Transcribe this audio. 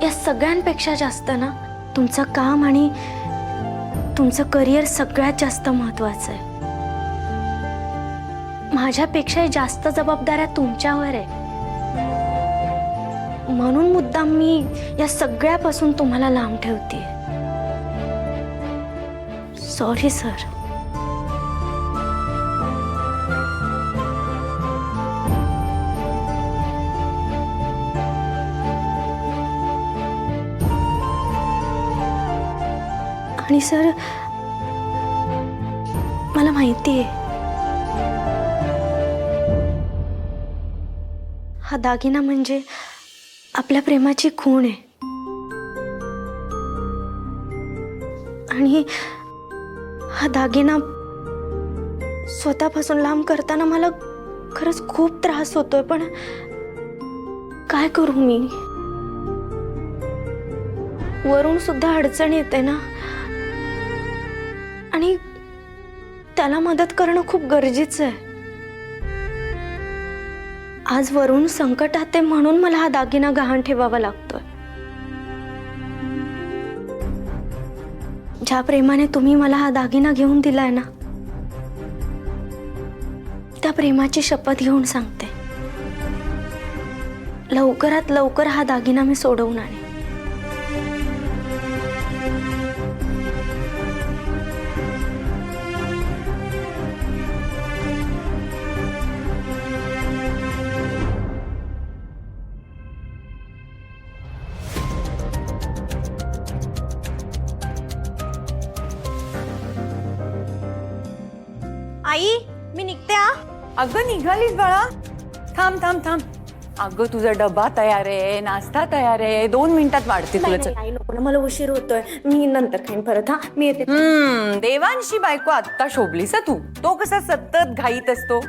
या सगळ्यांपेक्षा जास्त ना तुमचं काम आणि तुमचं करिअर सगळ्यात जास्त महत्त्वाचं आहे. माझ्यापेक्षा जास्त जबाबदाऱ्या तुमच्यावर आहे. म्हणून मुद्दाम मी या सगळ्यापासून तुम्हाला लांब ठेवते. Sorry sir. आणि सर मला माहिती आहे हा दागिना म्हणजे आपल्या प्रेमाची खूण आहे. आणि हा दागिना स्वतःपासून लांब करताना मला खरंच खूप त्रास होतोय. पण काय करू मी? वरून सुद्धा अडचण येते ना, आणि त्याला मदत करणं खूप गरजेचं आहे. आज वरून संकटात आहे म्हणून मला हा दागिना गहाण ठेवावा लागतोय. ज्या प्रेमाने तुम्ही मला हा दागिना घेऊन दिलाय ना, त्या प्रेमाची शपथ घेऊन सांगते, लवकरात लवकर हा दागिना मी सोडवून आणेन. आई मी निघते. हा अगं निघालीस बाळा? थांब थांब थांब. अगं तुझा डबा तयार आहे, नाश्ता तयार आहे, 2 मिनिटात वाढते तुला. नाही नको ना, मला उशीर होतोय. मी नंतर खाईन परत. हा मी येते. देवांशी बायको आत्ता शोभलीस तू. तो कसा सतत घाईत असतो.